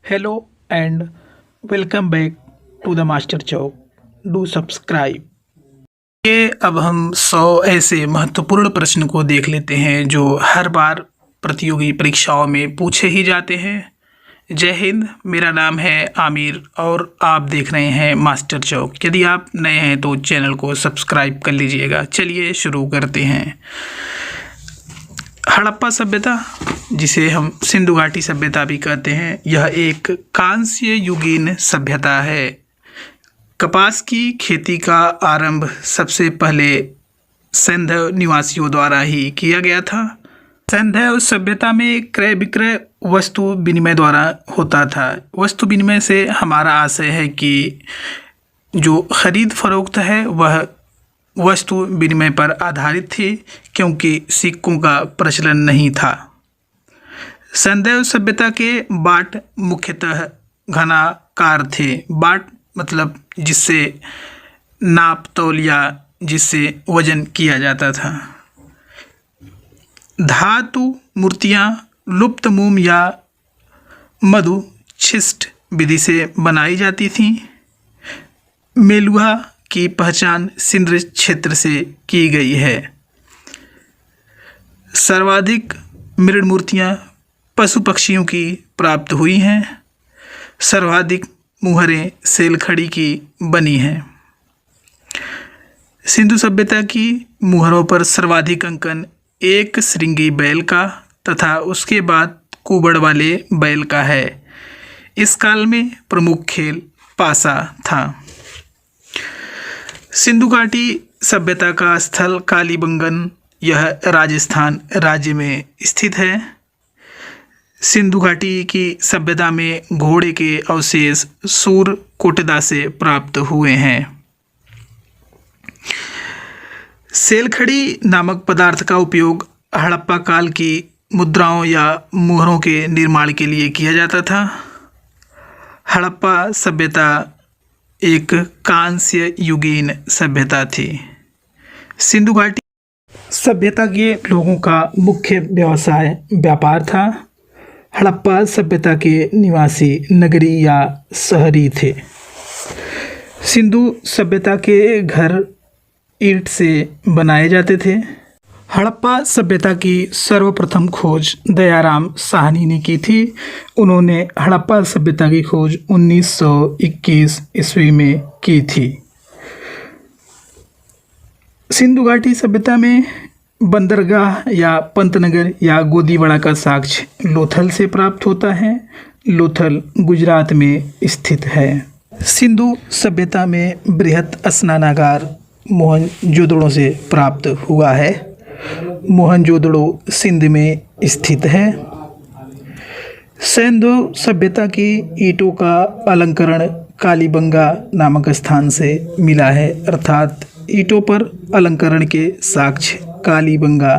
Hello and welcome back to the master Chowk. Do subscribe. ये अब हम 100 ऐसे महत्वपूर्ण प्रश्न को देख लेते हैं जो हर बार प्रतियोगी परीक्षाओं में पूछे ही जाते हैं। जय हिंद, मेरा नाम है आमिर और आप देख रहे हैं मास्टर चौक। यदि आप नए हैं तो चैनल को सब्सक्राइब कर लीजिएगा। चलिए शुरू करते हैं। हड़प्पा सभ्यता, जिसे हम सिंधु घाटी सभ्यता भी कहते हैं, यह एक कांस्य युगीन सभ्यता है। कपास की खेती का आरंभ सबसे पहले सैंधव निवासियों द्वारा ही किया गया था। सैंधव सभ्यता में क्रय विक्रय वस्तु विनिमय द्वारा होता था। वस्तु विनिमय से हमारा आशय है कि जो खरीद फरोख्त है वह वस्तु विनिमय पर आधारित थी, क्योंकि सिक्कों का प्रचलन नहीं था। सैंधव सभ्यता के बाट मुख्यतः घनाकार थे। बाट मतलब जिससे नाप तौलिया, जिससे वजन किया जाता था। धातु मूर्तियाँ लुप्त मोम या मधु छिष्ट विधि से बनाई जाती थीं। मेलुहा की पहचान सिंध क्षेत्र से की गई है। सर्वाधिक मृण मूर्तियाँ पशु पक्षियों की प्राप्त हुई हैं। सर्वाधिक मुहरें सेलखड़ी की बनी हैं। सिंधु सभ्यता की मुहरों पर सर्वाधिक अंकन एक श्रृंगी बैल का तथा उसके बाद कुबड़ वाले बैल का है। इस काल में प्रमुख खेल पासा था। सिंधु घाटी सभ्यता का स्थल कालीबंगन, यह राजस्थान राज्य में स्थित है। सिंधु घाटी की सभ्यता में घोड़े के अवशेष सूरकोटदा से प्राप्त हुए हैं। सेलखड़ी नामक पदार्थ का उपयोग हड़प्पा काल की मुद्राओं या मुहरों के निर्माण के लिए किया जाता था। हड़प्पा सभ्यता एक कांस्य युगीन सभ्यता थी। सिंधु घाटी सभ्यता के लोगों का मुख्य व्यवसाय व्यापार था। हड़प्पा सभ्यता के निवासी नगरी या शहरी थे। सिंधु सभ्यता के घर ईंट से बनाए जाते थे। हड़प्पा सभ्यता की सर्वप्रथम खोज दयाराम साहनी ने की थी। उन्होंने हड़प्पा सभ्यता की खोज 1921 ईस्वी में की थी। सिंधु घाटी सभ्यता में बंदरगाह या पंतनगर या गोदीवाड़ा का साक्ष्य लोथल से प्राप्त होता है। लोथल गुजरात में स्थित है। सिंधु सभ्यता में बृहत स्नानागार मोहनजोदड़ो से प्राप्त हुआ है। मोहनजोदड़ो सिंध में स्थित है। सैंधव सभ्यता की ईंटों का अलंकरण कालीबंगा नामक स्थान से मिला है, अर्थात ईंटों पर अलंकरण के साक्ष्य कालीबंगा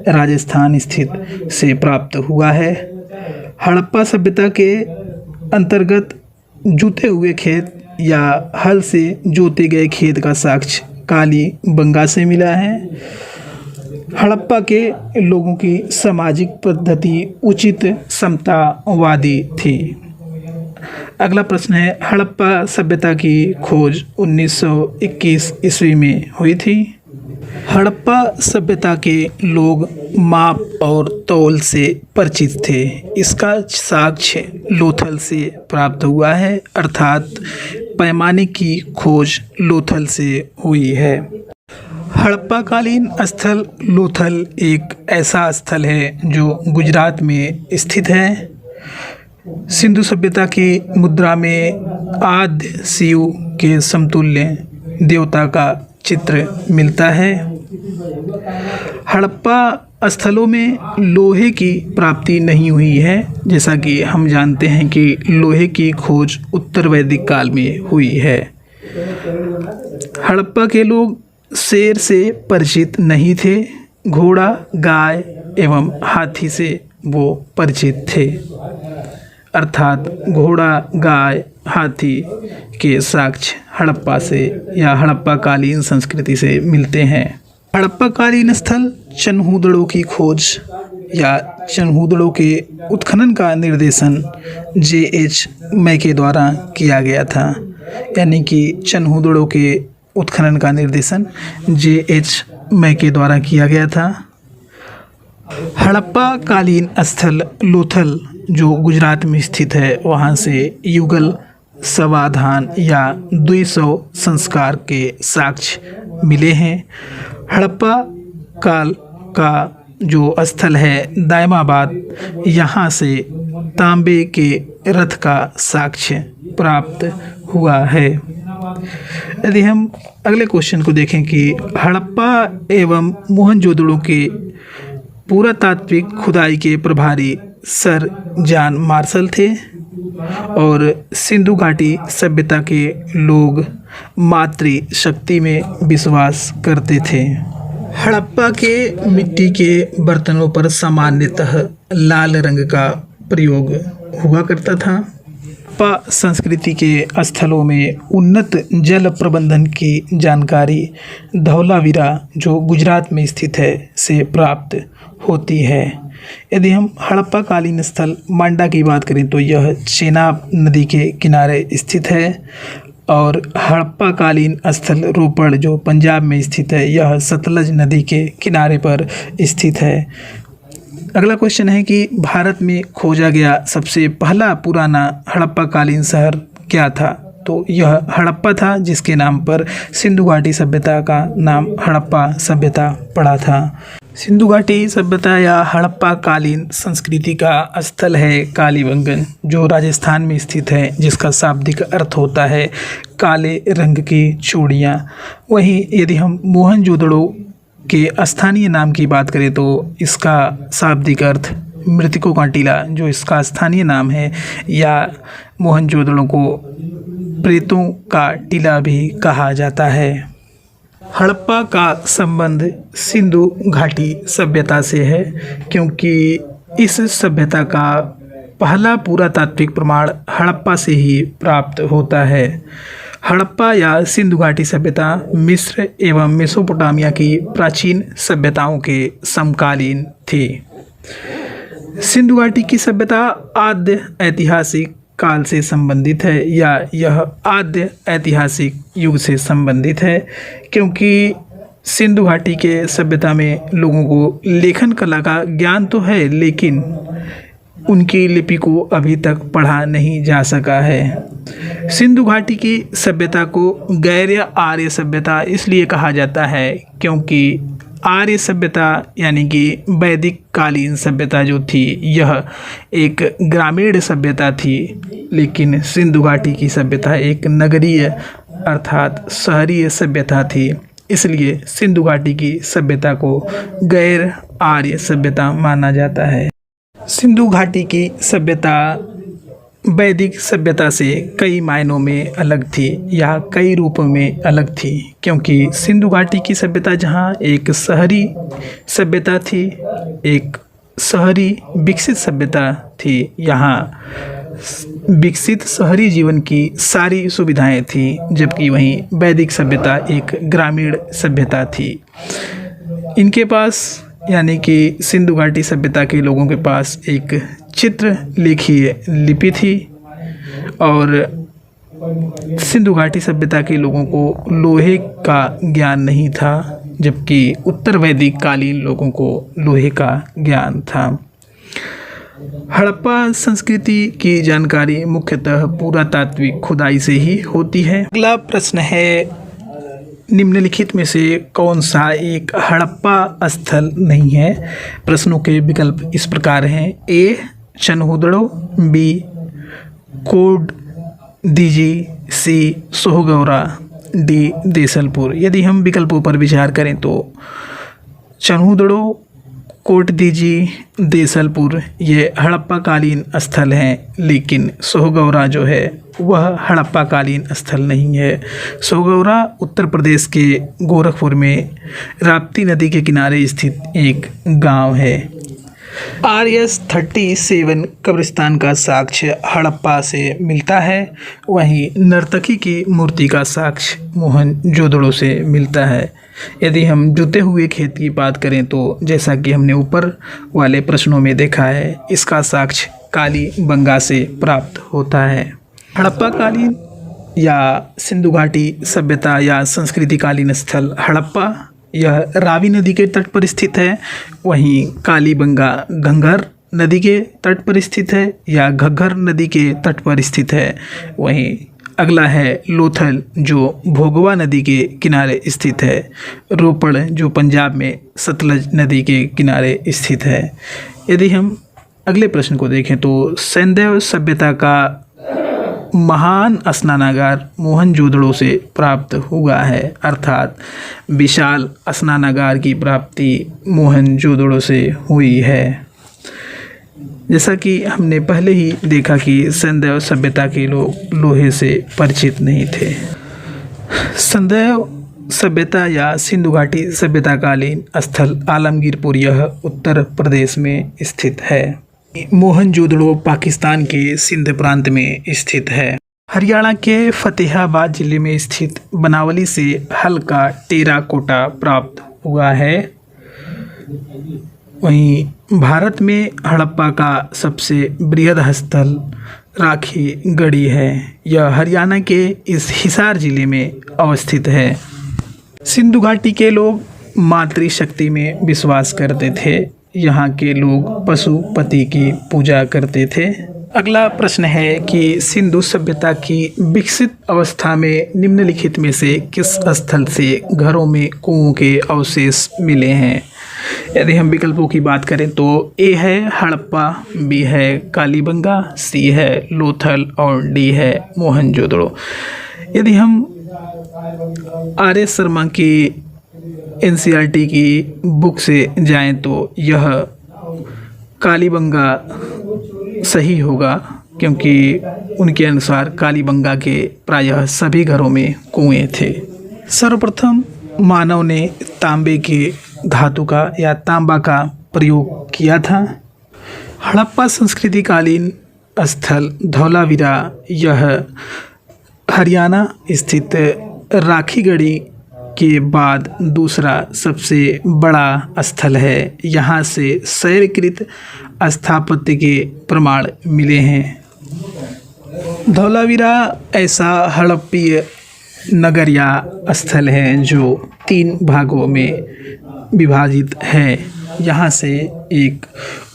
राजस्थान स्थित से प्राप्त हुआ है। हड़प्पा सभ्यता के अंतर्गत जुते हुए खेत या हल से जोते गए खेत का साक्ष्य कालीबंगा से मिला है। हड़प्पा के लोगों की सामाजिक पद्धति उचित समतावादी थी। अगला प्रश्न है, हड़प्पा सभ्यता की खोज 1921 ईस्वी में हुई थी। हड़प्पा सभ्यता के लोग माप और तौल से परिचित थे। इसका साक्ष्य लोथल से प्राप्त हुआ है, अर्थात पैमाने की खोज लोथल से हुई है। हड़प्पाकालीन स्थल लोथल एक ऐसा स्थल है जो गुजरात में स्थित है। सिंधु सभ्यता की मुद्रा में आद्य शिव के समतुल्य देवता का चित्र मिलता है। हड़प्पा स्थलों में लोहे की प्राप्ति नहीं हुई है। जैसा कि हम जानते हैं कि लोहे की खोज उत्तर वैदिक काल में हुई है। हड़प्पा के लोग शेर से परिचित नहीं थे। घोड़ा, गाय एवं हाथी से वो परिचित थे, अर्थात घोड़ा, गाय, हाथी के साक्ष्य हड़प्पा से या हड़प्पाकालीन संस्कृति से मिलते हैं। हड़प्पाकालीन स्थल चनहूदड़ों की खोज या चनहूदड़ों के उत्खनन का निर्देशन J.H. मैके द्वारा किया गया था। यानी कि चनहूदड़ों के उत्खनन का निर्देशन J.H. मैके द्वारा किया गया था। हड़प्पा कालीन स्थल लोथल जो गुजरात में स्थित है, वहाँ से युगल समाधान या 200 संस्कार के साक्ष्य मिले हैं। हड़प्पा काल का जो स्थल है दायमाबाद, यहाँ से तांबे के रथ का साक्ष्य प्राप्त हुआ है। यदि हम अगले क्वेश्चन को देखें कि हड़प्पा एवं मोहनजोदड़ो के पुरातात्विक खुदाई के प्रभारी सर जॉन मार्शल थे और सिंधु घाटी सभ्यता के लोग मातृशक्ति में विश्वास करते थे। हड़प्पा के मिट्टी के बर्तनों पर सामान्यतः लाल रंग का प्रयोग हुआ करता था। हड़प्पा संस्कृति के स्थलों में उन्नत जल प्रबंधन की जानकारी धौलावीरा जो गुजरात में स्थित है से प्राप्त होती है। यदि हम हड़प्पा कालीन स्थल मांडा की बात करें तो यह चेनाब नदी के किनारे स्थित है और हड़प्पा कालीन स्थल रोपड़ जो पंजाब में स्थित है, यह सतलज नदी के किनारे पर स्थित है। अगला क्वेश्चन है कि भारत में खोजा गया सबसे पहला पुराना हड़प्पा कालीन शहर क्या था? तो यह हड़प्पा था, जिसके नाम पर सिंधु घाटी सभ्यता का नाम हड़प्पा सभ्यता पड़ा था। सिंधु घाटी सभ्यता या हड़प्पा कालीन संस्कृति का स्थल है कालीबंगन जो राजस्थान में स्थित है, जिसका शाब्दिक अर्थ होता है काले रंग की चूड़ियाँ। वहीं यदि हम मोहनजोदड़ो के स्थानीय नाम की बात करें तो इसका शाब्दिक अर्थ मृतकों का टीला जो इसका स्थानीय नाम है, या मोहनजोदड़ो को प्रेतों का टीला भी कहा जाता है। हड़प्पा का संबंध सिंधु घाटी सभ्यता से है, क्योंकि इस सभ्यता का पहला पुरातात्विक प्रमाण हड़प्पा से ही प्राप्त होता है। हड़प्पा या सिंधु घाटी सभ्यता मिस्र एवं मेसोपोटामिया की प्राचीन सभ्यताओं के समकालीन थी। सिंधु घाटी की सभ्यता आद्य ऐतिहासिक काल से संबंधित है, या यह आद्य ऐतिहासिक युग से संबंधित है, क्योंकि सिंधु घाटी के सभ्यता में लोगों को लेखन कला का ज्ञान तो है, लेकिन उनकी लिपि को अभी तक पढ़ा नहीं जा सका है। सिंधु घाटी की सभ्यता को गैर आर्य सभ्यता इसलिए कहा जाता है क्योंकि आर्य सभ्यता यानी कि वैदिक कालीन सभ्यता जो थी यह एक ग्रामीण सभ्यता थी, लेकिन सिंधु घाटी की सभ्यता एक नगरीय अर्थात शहरीय सभ्यता थी। इसलिए सिंधु घाटी की सभ्यता को गैर आर्य सभ्यता माना जाता है। सिंधु घाटी की सभ्यता वैदिक सभ्यता से कई मायनों में अलग थी या कई रूपों में अलग थी, क्योंकि सिंधु घाटी की सभ्यता जहाँ एक शहरी सभ्यता थी, एक शहरी विकसित सभ्यता थी, यहाँ विकसित शहरी जीवन की सारी सुविधाएं थी, जबकि वहीं वैदिक सभ्यता एक ग्रामीण सभ्यता थी। इनके पास यानी कि सिंधु घाटी सभ्यता के लोगों के पास एक चित्रलेखीय लिपि थी और सिंधु घाटी सभ्यता के लोगों को लोहे का ज्ञान नहीं था, जबकि उत्तर वैदिक कालीन लोगों को लोहे का ज्ञान था। हड़प्पा संस्कृति की जानकारी मुख्यतः पुरातात्विक खुदाई से ही होती है। अगला प्रश्न है, निम्नलिखित में से कौन सा एक हड़प्पा स्थल नहीं है? प्रश्नों के विकल्प इस प्रकार हैं। ए चनहूदड़ो, बी कोड दीजी, सी सोहगौरा, डी देसलपुर। यदि हम विकल्पों पर विचार करें तो चनहूदड़ो, कोट दीजी, देसलपुर ये हड़प्पा कालीन स्थल हैं, लेकिन सोहगौरा जो है वह हड़प्पा कालीन स्थल नहीं है। सोहगौरा उत्तर प्रदेश के गोरखपुर में राप्ती नदी के किनारे स्थित एक गांव है। RS-37 कब्रिस्तान का साक्ष्य हड़प्पा से मिलता है, वहीं नर्तकी की मूर्ति का साक्ष्य मोहनजोदड़ो से मिलता है। यदि हम जुते हुए खेत की बात करें तो जैसा कि हमने ऊपर वाले प्रश्नों में देखा है, इसका साक्ष्य कालीबंगा से प्राप्त होता है। हड़प्पा कालीन या सिंधु घाटी सभ्यता या संस्कृति कालीन स्थल हड़प्पा यह रावी नदी के तट पर स्थित है। वहीं कालीबंगा घंघर नदी के तट पर स्थित है या घग्गर नदी के तट पर स्थित है। वहीं अगला है लोथल जो भोगवा नदी के किनारे स्थित है। रोपड़ जो पंजाब में सतलज नदी के किनारे स्थित है। यदि हम अगले प्रश्न को देखें तो सैंधव सभ्यता का महान स्नानागार मोहनजोदड़ो से प्राप्त हुआ है, अर्थात विशाल स्नानागार की प्राप्ति मोहनजोदड़ो से हुई है। जैसा कि हमने पहले ही देखा कि सैंधव सभ्यता के लोग लोहे से परिचित नहीं थे। सैंधव सभ्यता या सिंधु घाटी सभ्यता कालीन स्थल आलमगीरपुर यह उत्तर प्रदेश में स्थित है। मोहनजोदड़ो पाकिस्तान के सिंध प्रांत में स्थित है। हरियाणा के फतेहाबाद जिले में स्थित बनावली से हल्का टेराकोटा प्राप्त हुआ है। वहीं भारत में हड़प्पा का सबसे बृहद स्थल राखी गढ़ी है। यह हरियाणा के इस हिसार जिले में अवस्थित है। सिंधु घाटी के लोग मातृशक्ति में विश्वास करते थे। यहाँ के लोग पशुपति की पूजा करते थे। अगला प्रश्न है कि सिंधु सभ्यता की विकसित अवस्था में निम्नलिखित में से किस स्थल से घरों में कुओं के अवशेष मिले हैं। यदि हम विकल्पों की बात करें तो ए है हड़प्पा, बी है कालीबंगा, सी है लोथल और डी है मोहनजोदड़ो। यदि हम आर एस शर्मा की एनसीईआरटी की बुक से जाएं तो यह कालीबंगा सही होगा, क्योंकि उनके अनुसार कालीबंगा के प्रायः सभी घरों में कुएं थे। सर्वप्रथम मानव ने तांबे के धातु का या तांबा का प्रयोग किया था। हड़प्पा संस्कृति कालीन स्थल धौलावीरा यह हरियाणा स्थित राखीगढ़ी के बाद दूसरा सबसे बड़ा स्थल है। यहाँ से शैलकृत स्थापत्य के प्रमाण मिले हैं। धौलावीरा ऐसा हड़प्पीय नगर या स्थल है जो 3 भागों में विभाजित है। यहाँ से एक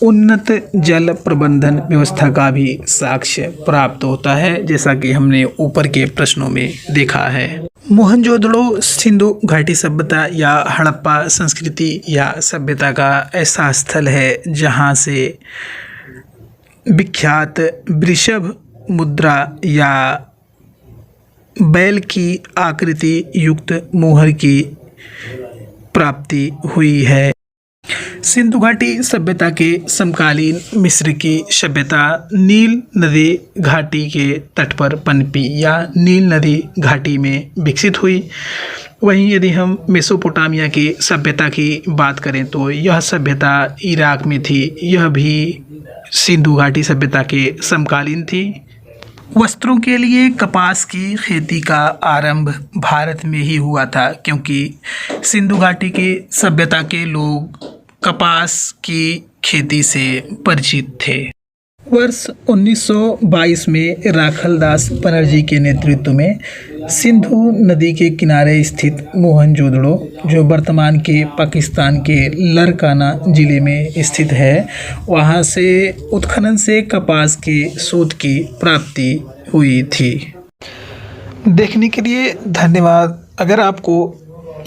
उन्नत जल प्रबंधन व्यवस्था का भी साक्ष्य प्राप्त होता है, जैसा कि हमने ऊपर के प्रश्नों में देखा है। मोहनजोदड़ो सिंधु घाटी सभ्यता या हड़प्पा संस्कृति या सभ्यता का ऐसा स्थल है जहाँ से विख्यात वृषभ मुद्रा या बैल की आकृति युक्त मोहर की प्राप्ति हुई है। सिंधु घाटी सभ्यता के समकालीन मिस्र की सभ्यता नील नदी घाटी के तट पर पनपी या नील नदी घाटी में विकसित हुई। वहीं यदि हम मेसोपोटामिया की सभ्यता की बात करें तो यह सभ्यता इराक में थी। यह भी सिंधु घाटी सभ्यता के समकालीन थी। वस्त्रों के लिए कपास की खेती का आरंभ भारत में ही हुआ था, क्योंकि सिंधु घाटी की सभ्यता के लोग कपास की खेती से परिचित थे। वर्ष 1922 में राखलदास बनर्जी के नेतृत्व में सिंधु नदी के किनारे स्थित मोहनजोदड़ो, जो वर्तमान के पाकिस्तान के लरकाना जिले में स्थित है, वहां से उत्खनन से कपास के सूत की प्राप्ति हुई थी। देखने के लिए धन्यवाद। अगर आपको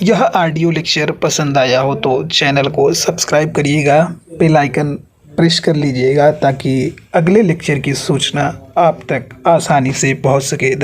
यह ऑडियो लेक्चर पसंद आया हो तो चैनल को सब्सक्राइब करिएगा, बेल आइकन प्रेस कर लीजिएगा ताकि अगले लेक्चर की सूचना आप तक आसानी से पहुंच सके।